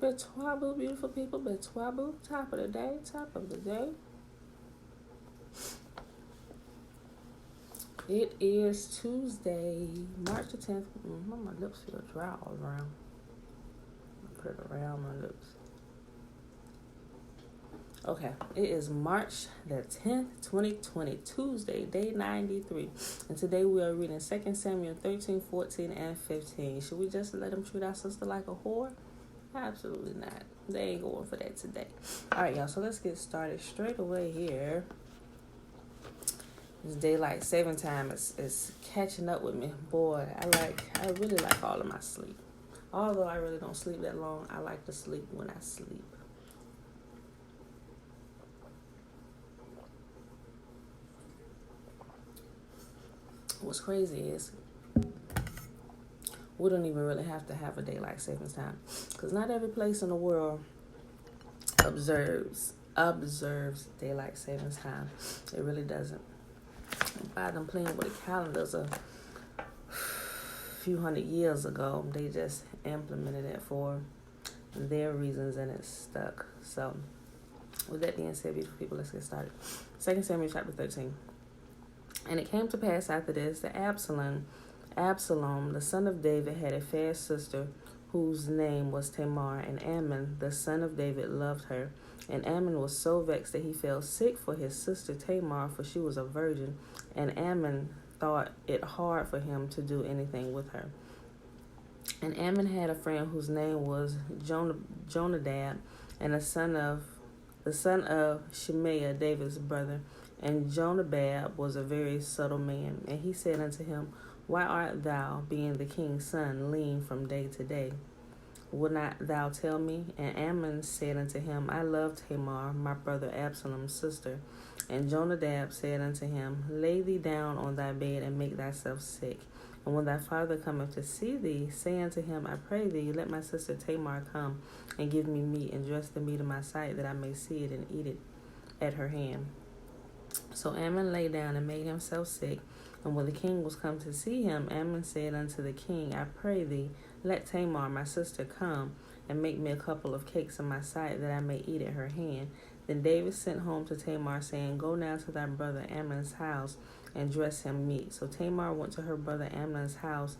Betwabu, beautiful people. Betwabu, top of the day, top of the day. It is Tuesday, March the 10th. My lips feel dry all around. Put it around my lips. Okay, it is March the 10th, 2020, Tuesday, day 93. And today we are reading 2 Samuel 13, 14, and 15. Should we just let them treat our sister like a whore? Absolutely not. They ain't going for that today. All right, y'all, so let's get started straight away here. This daylight saving time is catching up with me. Boy, I really like all of my sleep. Although I really don't sleep that long, I like to sleep when I sleep. What's crazy is we don't even really have to have a daylight savings time, because not every place in the world observes daylight savings time. It really doesn't. By them playing with the calendars a few hundred years ago, they just implemented it for their reasons and it stuck. So with that being said, beautiful people, let's get started. 2 Samuel chapter 13. And it came to pass after this that Absalom, the son of David, had a fair sister whose name was Tamar, and Ammon, the son of David, loved her. And Ammon was so vexed that he fell sick for his sister Tamar, for she was a virgin, and Ammon thought it hard for him to do anything with her. And Ammon had a friend whose name was Jonadab, and the son of Shemaiah, David's brother. And Jonadab was a very subtle man. And he said unto him, Why art thou, being the king's son, lean from day to day? Would not thou tell me? And Ammon said unto him, I love Tamar, my brother Absalom's sister. And Jonadab said unto him, Lay thee down on thy bed, and make thyself sick. And when thy father cometh to see thee, say unto him, I pray thee, let my sister Tamar come, and give me meat, and dress the meat in my sight, that I may see it and eat it at her hand. So Ammon lay down and made himself sick. And when the king was come to see him, Ammon said unto the king, I pray thee, let Tamar my sister come, and make me a couple of cakes in my sight, that I may eat at her hand. Then David sent home to Tamar, saying, Go now to thy brother Amnon's house, and dress him meat. So Tamar went to her brother Amnon's house,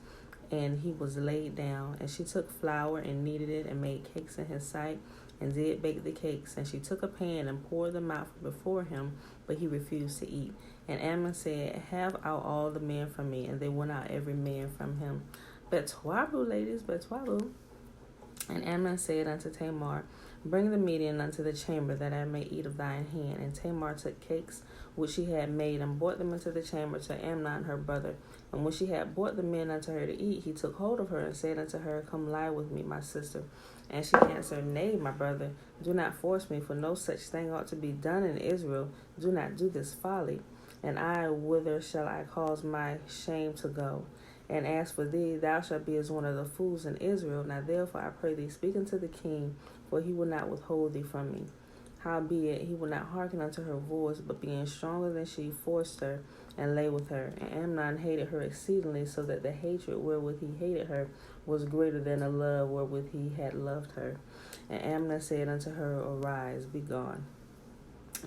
and he was laid down. And she took flour and kneaded it, and made cakes in his sight, and did bake the cakes. And she took a pan and poured them out before him, but he refused to eat. And Ammon said, Have out all the men from me. And they went out every man from him. Betwabu, ladies, betwabu. And Ammon said unto Tamar, Bring the meat in unto the chamber, that I may eat of thine hand. And Tamar took cakes which she had made, and brought them into the chamber to Amnon her brother. And when she had brought the men unto her to eat, he took hold of her, and said unto her, Come lie with me, my sister. And she answered, Nay, my brother, do not force me, for no such thing ought to be done in Israel. Do not do this folly. And I, whither shall I cause my shame to go? And as for thee, thou shalt be as one of the fools in Israel. Now therefore I pray thee, speak unto the king, for he will not withhold thee from me. Howbeit he would not hearken unto her voice, but being stronger than she, forced her, and lay with her. And Amnon hated her exceedingly, so that the hatred wherewith he hated her was greater than the love wherewith he had loved her. And Amnon said unto her, Arise, be gone.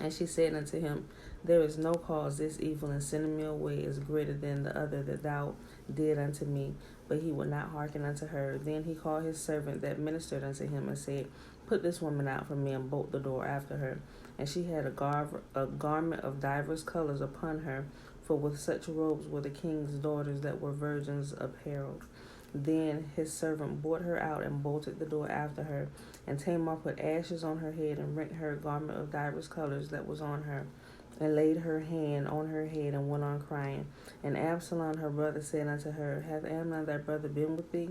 And she said unto him, There is no cause this evil, and sending me away is greater than the other that thou did unto me. But he would not hearken unto her. Then he called his servant that ministered unto him, and said, Put this woman out from me, and bolt the door after her. And she had a garment of divers colors upon her, for with such robes were the king's daughters that were virgins apparelled. Then his servant brought her out, and bolted the door after her. And Tamar put ashes on her head, and rent her garment of divers colors that was on her, and laid her hand on her head, and went on crying. And Absalom her brother said unto her, Hath Amnon thy brother been with thee?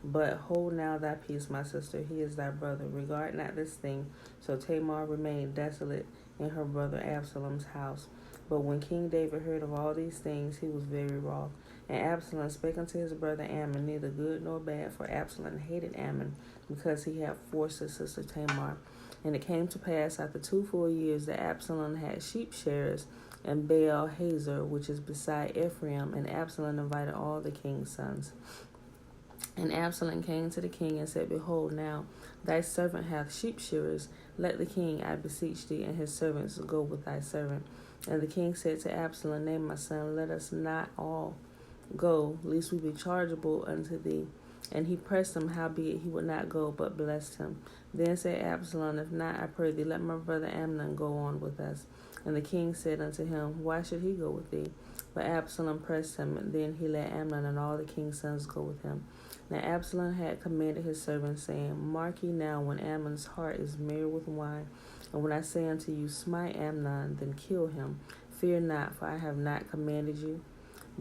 But hold now thy peace, my sister, he is thy brother. Regard not this thing. So Tamar remained desolate in her brother Absalom's house. But when King David heard of all these things, he was very wroth. And Absalom spake unto his brother Ammon, neither good nor bad, for Absalom hated Ammon, because he had forced his sister Tamar. And it came to pass after 2 full years that Absalom had sheep shearers in Baal Hazor, which is beside Ephraim, and Absalom invited all the king's sons. And Absalom came to the king and said, Behold, now thy servant hath sheep shearers. Let the king, I beseech thee, and his servants go with thy servant. And the king said to Absalom, Nay, my son, let us not all go, lest we be chargeable unto thee. And he pressed him, howbeit he would not go, but blessed him. Then said Absalom, If not, I pray thee, let my brother Amnon go on with us. And the king said unto him, Why should he go with thee? But Absalom pressed him, and then he let Amnon and all the king's sons go with him. Now Absalom had commanded his servants, saying, Mark ye now, when Amnon's heart is merry with wine, and when I say unto you, Smite Amnon, then kill him. Fear not, for I have not commanded you.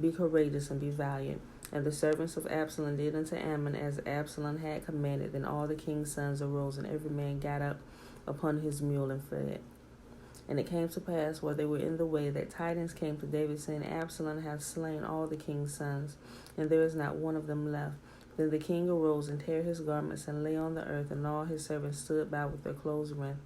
Be courageous and be valiant. And the servants of Absalom did unto Ammon as Absalom had commanded. Then all the king's sons arose, and every man got up upon his mule and fled. And it came to pass, while they were in the way, that tidings came to David, saying, Absalom hath slain all the king's sons, and there is not one of them left. Then the king arose and tare his garments and lay on the earth, and all his servants stood by with their clothes rent.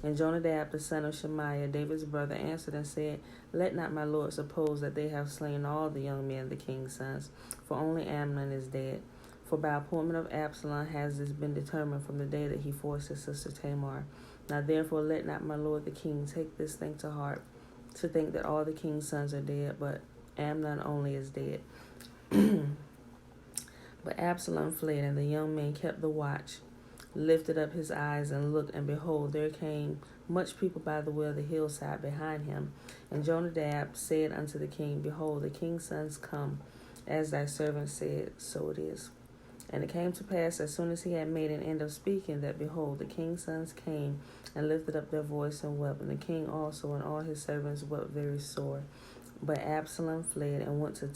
And Jonadab, the son of Shemaiah, David's brother, answered and said, Let not my lord suppose that they have slain all the young men, the king's sons, for only Amnon is dead. For by appointment of Absalom has this been determined from the day that he forced his sister Tamar. Now therefore let not my lord the king take this thing to heart, to think that all the king's sons are dead, but Amnon only is dead. But Absalom fled, and the young man kept the watch, lifted up his eyes and looked, and behold, there came much people by the way of the hillside behind him. And Jonadab said unto the king, Behold, the king's sons come, as thy servant said, so it is. And it came to pass, as soon as he had made an end of speaking, that, behold, the king's sons came and lifted up their voice and wept. And the king also and all his servants wept very sore. But Absalom fled and went to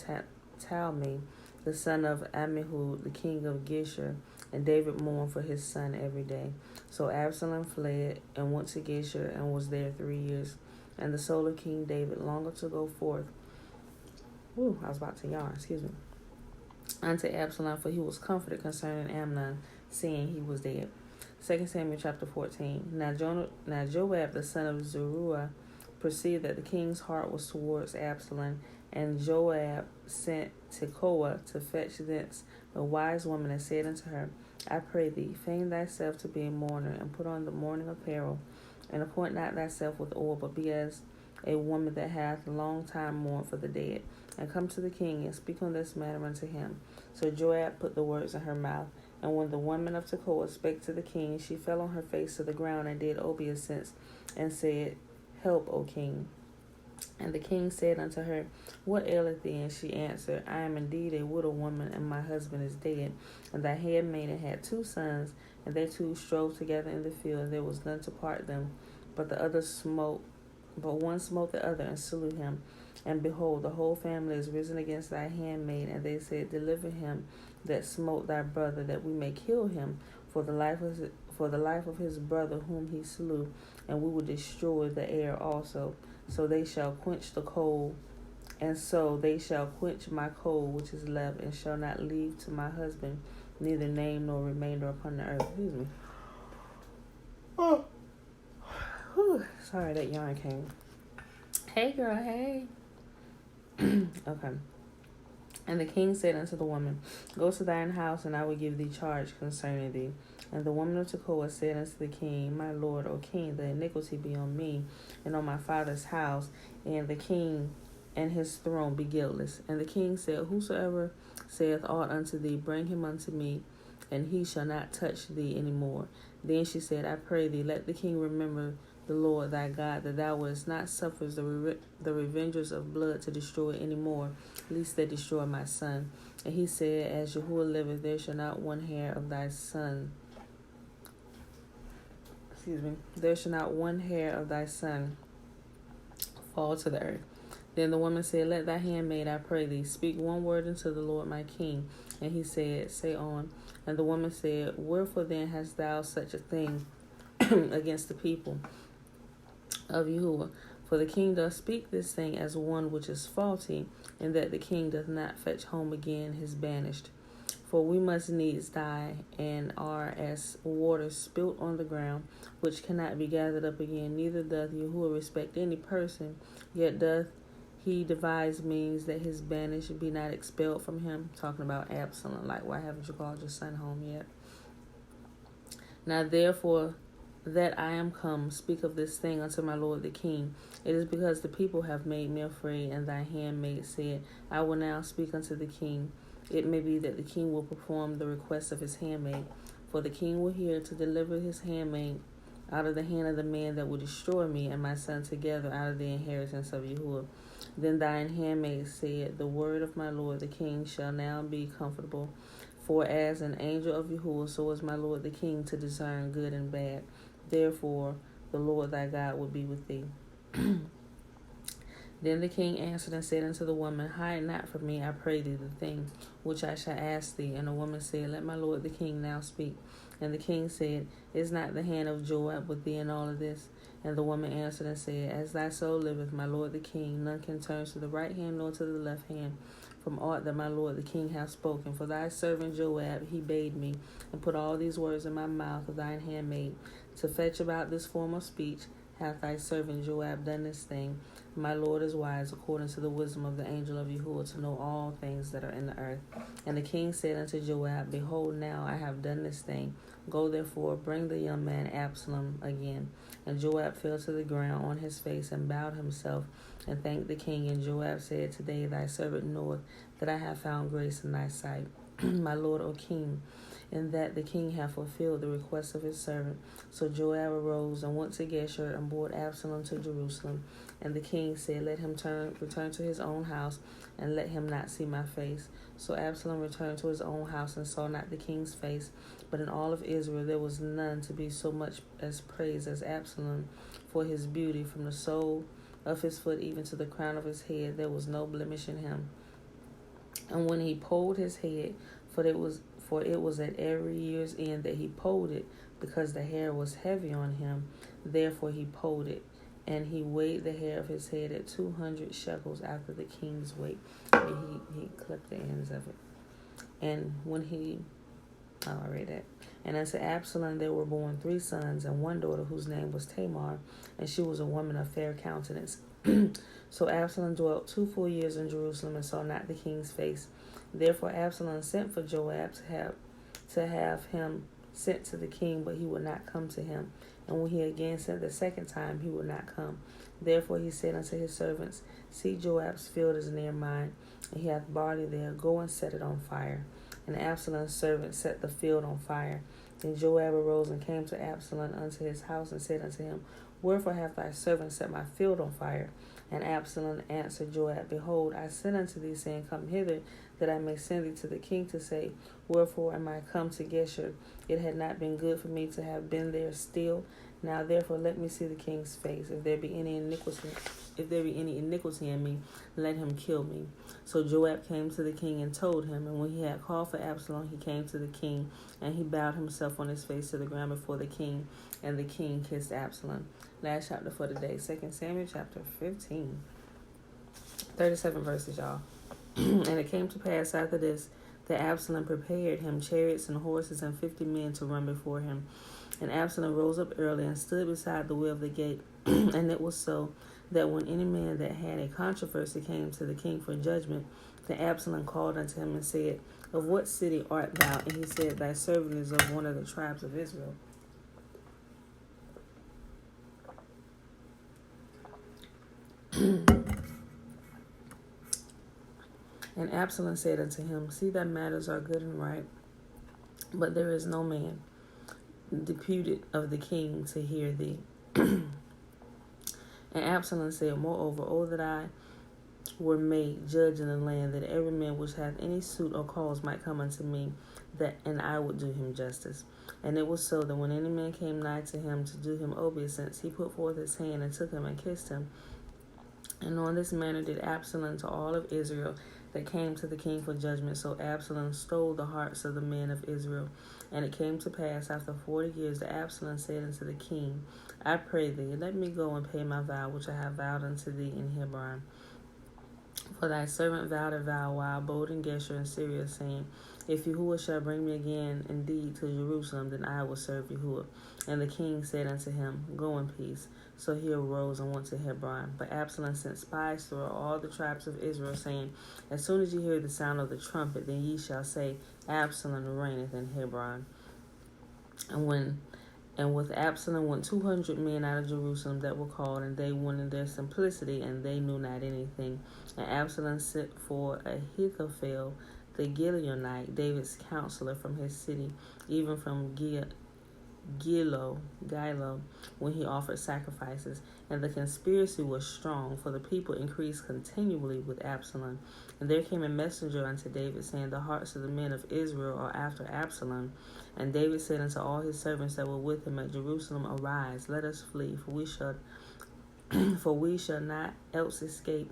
Talmai, the son of Ammihud, the king of Geshur, and David mourned for his son every day. So Absalom fled and went to Geshur and was there 3 years. And the soul of King David longed to go forth. I was about to yawn, excuse me. Unto Absalom, for he was comforted concerning Amnon, seeing he was dead. 2 Samuel chapter 14. Now Joab, the son of Zeruiah, perceived that the king's heart was towards Absalom, and Joab sent Tekoa to fetch thence a wise woman, and said unto her, I pray thee, feign thyself to be a mourner, and put on the mourning apparel, and appoint not thyself with oil, but be as a woman that hath long time mourned for the dead, and come to the king, and speak on this matter unto him. So Joab put the words in her mouth. And when the woman of Tekoa spake to the king, she fell on her face to the ground, and did obeisance, and said, Help, O king. And the king said unto her, What aileth thee? And she answered, I am indeed a widow woman, and my husband is dead. And thy handmaiden had 2 sons, and they 2 strove together in the field, and there was none to part them. But one smote the other, and slew him. And behold, the whole family is risen against thy handmaid. And they said, Deliver him that smote thy brother, that we may kill him for the life of his brother whom he slew, and we will destroy the heir also. So they shall quench the coal, and so they shall quench my coal which is left, and shall not leave to my husband neither name nor remainder upon the earth. Excuse me. Oh. Whew. Sorry, that yarn came. Hey girl, hey. Okay. And the king said unto the woman, Go to thine house, and I will give thee charge concerning thee. And the woman of Tekoa said unto the king, My lord, O king, the iniquity be on me, and on my father's house, and the king and his throne be guiltless. And the king said, Whosoever saith aught unto thee, bring him unto me, and he shall not touch thee any more. Then she said, I pray thee, let the king remember the Lord thy God, that thou wouldest not suffer the revengers of blood to destroy any more, lest they destroy my son. And he said, As Yahuwah liveth, there shall not one hair of thy son fall to the earth. Then the woman said, Let thy handmaid, I pray thee, speak one word unto the Lord my king. And he said, Say on. And the woman said, Wherefore then hast thou such a thing against the people of Yahuwah? For the king doth speak this thing as one which is faulty, and that the king doth not fetch home again his banished. For we must needs die, and are as water spilt on the ground, which cannot be gathered up again. Neither doth Yahuwah respect any person, yet doth he devised means that his banished be not expelled from him. Talking about Absalom, like, why haven't you called your son home yet? Now therefore that I am come, speak of this thing unto my lord the king. It is because the people have made me afraid, and thy handmaid said, I will now speak unto the king. It may be that the king will perform the request of his handmaid. For the king will hear to deliver his handmaid out of the hand of the man that will destroy me and my son together out of the inheritance of Yahuwah. Then thine handmaid said, the word of my lord the king shall now be comfortable. For as an angel of Yahuwah, so is my lord the king to discern good and bad. Therefore the Lord thy God will be with thee. Then the king answered and said unto the woman, hide not from me, I pray thee, the thing which I shall ask thee. And the woman said, let my lord the king now speak. And the king said, is not the hand of Joab with thee in all of this? And the woman answered and said, as thy soul liveth, my lord the king, none can turn to the right hand nor to the left hand from aught that my lord the king hath spoken. For thy servant Joab, he bade me, and put all these words in my mouth of thine handmaid, to fetch about this form of speech. Hath thy servant Joab done this thing? My Lord is wise according to the wisdom of the angel of Yahuwah to know all things that are in the earth. And the king said unto Joab, behold, now I have done this thing. Go therefore, bring the young man Absalom again. And Joab fell to the ground on his face and bowed himself and thanked the king. And Joab said, today thy servant knoweth that I have found grace in thy sight, my lord, O king, in that the king hath fulfilled the request of his servant. So Joab arose and went to Geshur and brought Absalom to Jerusalem. And the king said, let him return to his own house, and let him not see my face. So Absalom returned to his own house and saw not the king's face. But in all of Israel there was none to be so much as praised as Absalom for his beauty. From the sole of his foot even to the crown of his head there was no blemish in him. And when he polled his head, for it was at every year's end that he polled it, because the hair was heavy on him, therefore he polled it. And he weighed the hair of his head at 200 shekels after the king's weight. And he clipped the ends of it. And when I read that. And unto Absalom there were born 3 sons and 1 daughter, whose name was Tamar, and she was a woman of fair countenance. So Absalom dwelt 2 full years in Jerusalem and saw not the king's face. Therefore Absalom sent for Joab to have him sent to the king, but he would not come to him. And when he again sent the second time, he would not come. Therefore he said unto his servants, see, Joab's field is near mine, and he hath barley there. Go and set it on fire. And Absalom's servant set the field on fire. Then Joab arose and came to Absalom unto his house, and said unto him, wherefore hath thy servant set my field on fire? And Absalom answered Joab, behold, I sent unto thee, saying, come hither, that I may send thee to the king to say, wherefore am I come to Geshur? It had not been good for me to have been there still. Now therefore let me see the king's face. If there be any iniquity in me, let him kill me. So Joab came to the king and told him. And when he had called for Absalom, he came to the king, and he bowed himself on his face to the ground before the king. And the king kissed Absalom. Last chapter for today, 2 Samuel chapter 15. 37 verses, y'all. And it came to pass after this, that Absalom prepared him chariots and horses and 50 men to run before him. And Absalom rose up early and stood beside the way of the gate. And it was so, that when any man that had a controversy came to the king for judgment, then Absalom called unto him and said, of what city art thou? And he said, thy servant is of one of the tribes of Israel. And Absalom said unto him, see, thy matters are good and right, but there is no man deputed of the king to hear thee. And Absalom said, moreover, oh, that I were made judge in the land, that every man which hath any suit or cause might come unto me, and I would do him justice. And it was so, that when any man came nigh to him to do him obeisance, he put forth his hand and took him and kissed him. And on this manner did Absalom to all of Israel that came to the king for judgment. So Absalom stole the hearts of the men of Israel. And it came to pass after 40 years that Absalom said unto the king, I pray thee, let me go and pay my vow which I have vowed unto thee in Hebron. For thy servant vowed a vow while I abode in Geshur in Syria, saying, If Yahuwah shall bring me again indeed to Jerusalem, then I will serve Yahuwah. And the king said unto him, Go in peace. So he arose and went to Hebron. But Absalom sent spies through all the tribes of Israel, saying, As soon as you hear the sound of the trumpet, then ye shall say, Absalom reigneth in Hebron. And with Absalom went 200 men out of Jerusalem that were called, and they went in their simplicity, and they knew not anything. And Absalom sent for Ahithophel the Gileonite, David's counselor, from his city, even from Gilo, when he offered sacrifices. And the conspiracy was strong, for the people increased continually with Absalom. And there came a messenger unto David, saying, The hearts of the men of Israel are after Absalom. And David said unto all his servants that were with him at Jerusalem, Arise, let us flee, for we shall not else escape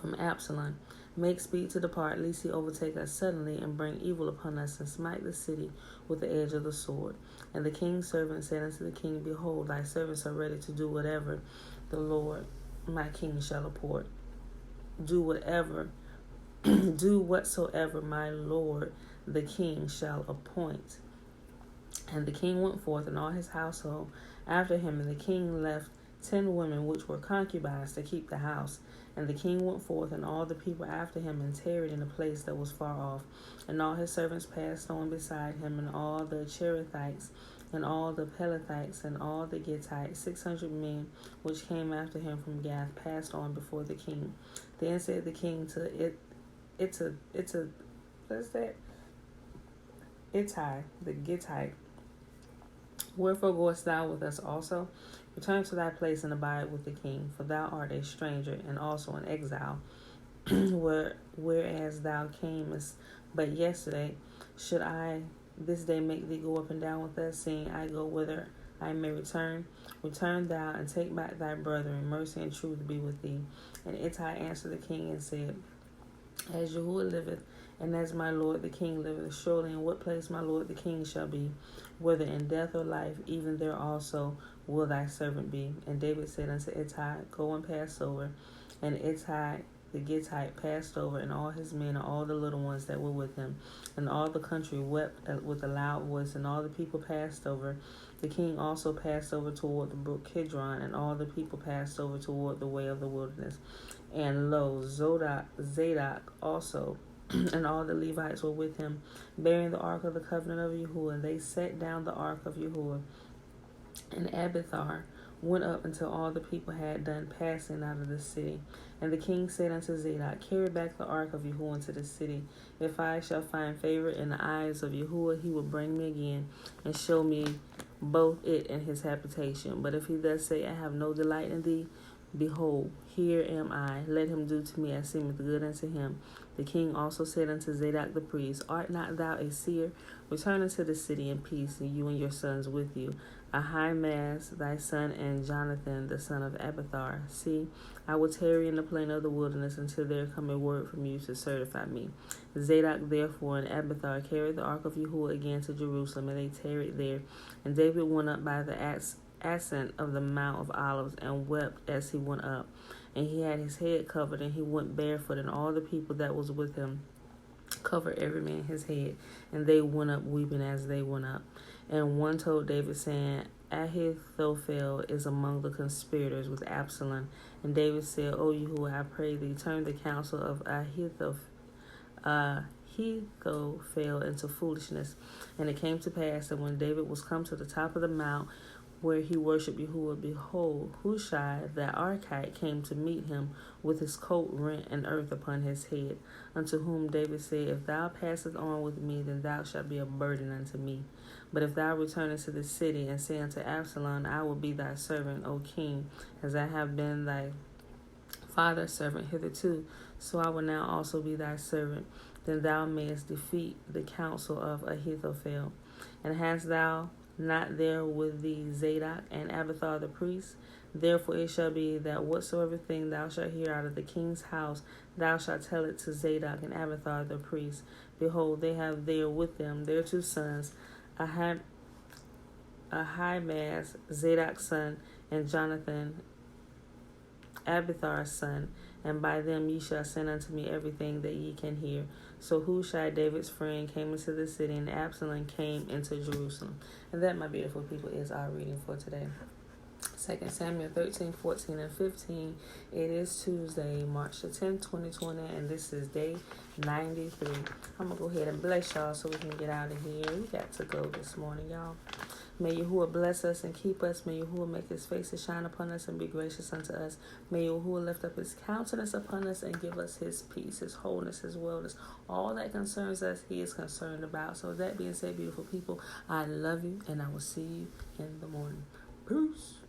from Absalom. Make speed to depart, lest he overtake us suddenly, and bring evil upon us, and smite the city with the edge of the sword. And the king's servant said unto the king, Behold, thy servants are ready to do whatever the Lord my king shall appoint. Do whatsoever my lord the king shall appoint. And the king went forth, and all his household after him, and the king left 10 women which were concubines to keep the house. And the king went forth, and all the people after him, and tarried in a place that was far off. And all his servants passed on beside him, and all the Cherethites, and all the Pelethites, and all the Gittites, 600 men which came after him from Gath, passed on before the king. Then said the king to Ittai, the Gittite, Wherefore goest thou with us also? Return to thy place and abide with the king, for thou art a stranger and also an exile. Whereas thou camest but yesterday, should I this day make thee go up and down with us, seeing I go whither I may return? Return thou and take back thy brethren, mercy and truth be with thee. And Ittai answered the king and said, As Yahuwah liveth, and as my lord the king liveth, surely in what place my lord the king shall be, whether in death or life, even there also will thy servant be. And David said unto Ittai, Go and pass over. And Ittai the Gittite passed over, and all his men, and all the little ones that were with him. And all the country wept with a loud voice, and all the people passed over. The king also passed over toward the brook Kidron, and all the people passed over toward the way of the wilderness. And lo, Zadok also, and all the Levites were with him, bearing the ark of the covenant of Yahuwah. They set down the ark of Yahuwah. And Abiathar went up until all the people had done passing out of the city. And the king said unto Zadok, Carry back the ark of Yahuwah into the city. If I shall find favor in the eyes of Yahuwah, he will bring me again and show me both it and his habitation. But if he thus say, I have no delight in thee, behold, here am I. Let him do to me as seemeth good unto him. The king also said unto Zadok the priest, Art not thou a seer? Return unto the city in peace, and you and your sons with you. Ahimaaz thy son, and Jonathan the son of Abiathar. See, I will tarry in the plain of the wilderness until there come a word from you to certify me. Zadok therefore and Abiathar carried the ark of Yahuwah again to Jerusalem, and they tarried there. And David went up by the ascent of the Mount of Olives, and wept as he went up. And he had his head covered, and he went barefoot, and all the people that was with him covered every man his head. And they went up weeping as they went up. And one told David, saying, Ahithophel is among the conspirators with Absalom. And David said, O Yahuwah, I pray thee, turn the counsel of Ahithophel into foolishness. And it came to pass that when David was come to the top of the mount where he worshipped Yahuwah, behold, Hushai the Archite came to meet him with his coat rent and earth upon his head, unto whom David said, If thou passest on with me, then thou shalt be a burden unto me. But if thou return into the city, and say unto Absalom, I will be thy servant, O king, as I have been thy father's servant hitherto, so I will now also be thy servant, then thou mayest defeat the counsel of Ahithophel. And hast thou not there with thee Zadok and Abiathar the priest? Therefore it shall be that whatsoever thing thou shalt hear out of the king's house, thou shalt tell it to Zadok and Abiathar the priest. Behold, they have there with them their 2 sons, Ahimaaz, Zadok's son, and Jonathan, Abiathar's son. and by them ye shall send unto me everything that ye can hear. So Hushai, David's friend, came into the city, and Absalom came into Jerusalem. And that, my beautiful people, is our reading for today. 2 Samuel 13, 14, and 15. It is Tuesday, March the 10th, 2020, and this is day 93. I'm going to go ahead and bless y'all so we can get out of here. We got to go this morning, y'all. May Yahuwah bless us and keep us. May Yahuwah make his face to shine upon us and be gracious unto us. May Yahuwah lift up his countenance upon us and give us his peace, his wholeness, his wellness. All that concerns us, he is concerned about. So with that being said, beautiful people, I love you, and I will see you in the morning. Peace.